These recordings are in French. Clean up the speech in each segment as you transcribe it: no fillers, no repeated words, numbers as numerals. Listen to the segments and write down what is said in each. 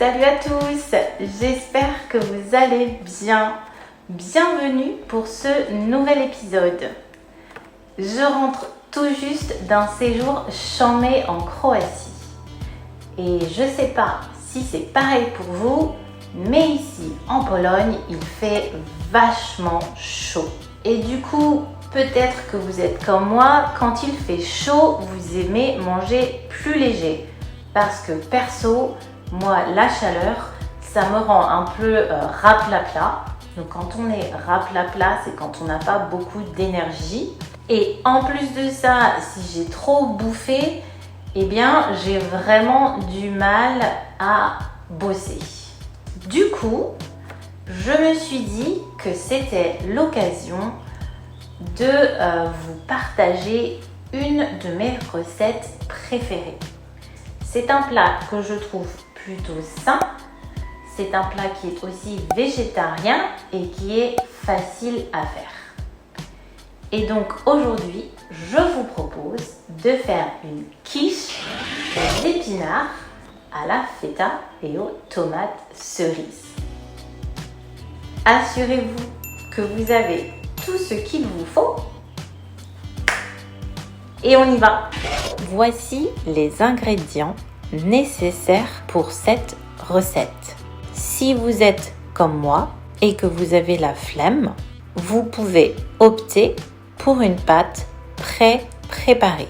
Salut à tous, j'espère que vous allez bien. Bienvenue pour ce nouvel épisode. Je rentre tout juste d'un séjour chambé en Croatie. Et je sais pas si c'est pareil pour vous, mais ici en Pologne, il fait vachement chaud. Et du coup, peut-être que vous êtes comme moi, quand il fait chaud, vous aimez manger plus léger. Parce que perso, moi, la chaleur, ça me rend un peu raplapla. Donc quand on est raplapla, c'est quand on n'a pas beaucoup d'énergie. Et en plus de ça, si j'ai trop bouffé, eh bien, j'ai vraiment du mal à bosser. Du coup, je me suis dit que c'était l'occasion de vous partager une de mes recettes préférées. C'est un plat que je trouve plutôt sain. C'est un plat qui est aussi végétarien et qui est facile à faire. Et donc aujourd'hui, je vous propose de faire une quiche aux épinards à la feta et aux tomates cerises. Assurez-vous que vous avez tout ce qu'il vous faut. Et on y va! Voici les ingrédients nécessaires pour cette recette. Si vous êtes comme moi et que vous avez la flemme, vous pouvez opter pour une pâte préparée.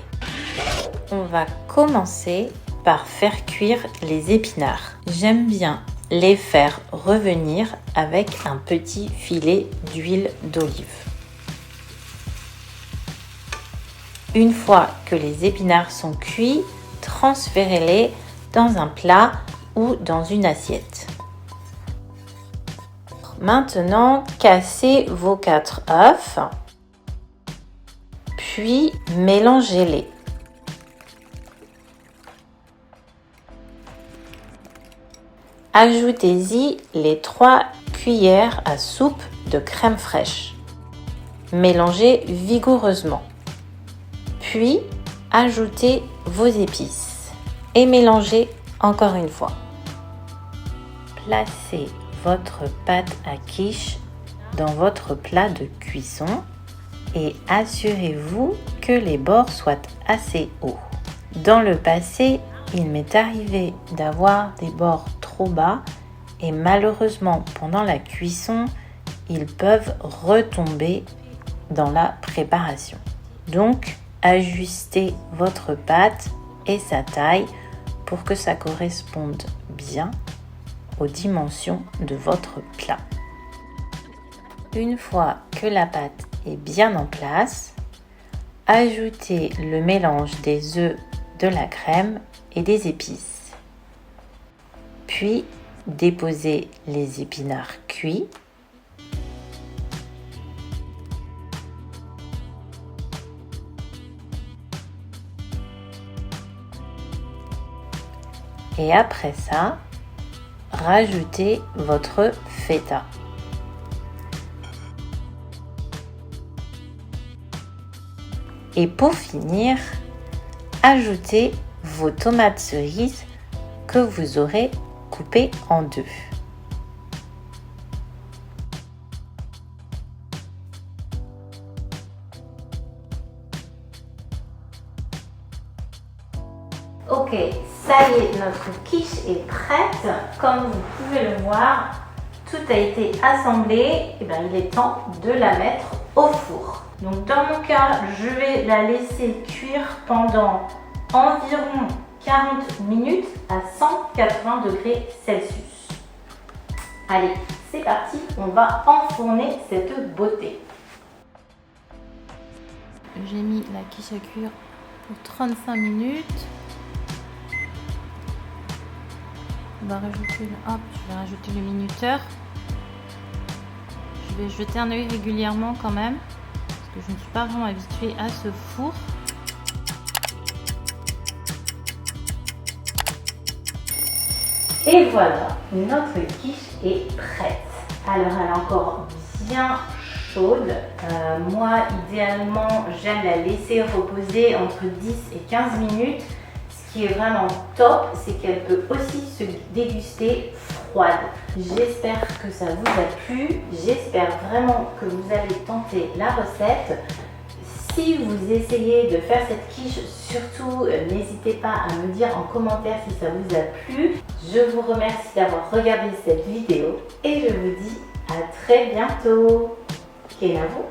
On va commencer par faire cuire les épinards. J'aime bien les faire revenir avec un petit filet d'huile d'olive. Une fois que les épinards sont cuits, transférez-les dans un plat ou dans une assiette. Maintenant, cassez vos 4 œufs, puis mélangez-les. Ajoutez-y les 3 cuillères à soupe de crème fraîche. Mélangez vigoureusement. Puis, ajoutez vos épices et mélangez encore une fois. Placez votre pâte à quiche dans votre plat de cuisson et assurez-vous que les bords soient assez hauts. Dans le passé, il m'est arrivé d'avoir des bords trop bas et malheureusement pendant la cuisson, ils peuvent retomber dans la préparation. Donc, ajustez votre pâte et sa taille pour que ça corresponde bien aux dimensions de votre plat. Une fois que la pâte est bien en place, ajoutez le mélange des œufs, de la crème et des épices. Puis déposez les épinards cuits. Et après ça, rajoutez votre feta. Et pour finir, ajoutez vos tomates cerises que vous aurez coupées en 2. Ok, ça y est, notre quiche est prête. Comme vous pouvez le voir, tout a été assemblé. Et bien, il est temps de la mettre au four. Donc dans mon cas, je vais la laisser cuire pendant environ 40 minutes à 180 degrés Celsius. Allez, c'est parti, on va enfourner cette beauté. J'ai mis la quiche à cuire pour 35 minutes. On va rajouter je vais rajouter le minuteur. Je vais jeter un œil régulièrement quand même, parce que je ne suis pas vraiment habituée à ce four. Et voilà, notre quiche est prête. Alors elle est encore bien chaude. Moi, idéalement, j'aime la laisser reposer entre 10 et 15 minutes, ce Ce qui est vraiment top, c'est qu'elle peut aussi se déguster froide. J'espère que ça vous a plu. J'espère vraiment que vous allez tenter la recette. Si vous essayez de faire cette quiche, surtout n'hésitez pas à me dire en commentaire si ça vous a plu. Je vous remercie d'avoir regardé cette vidéo et je vous dis à très bientôt. Kenavo.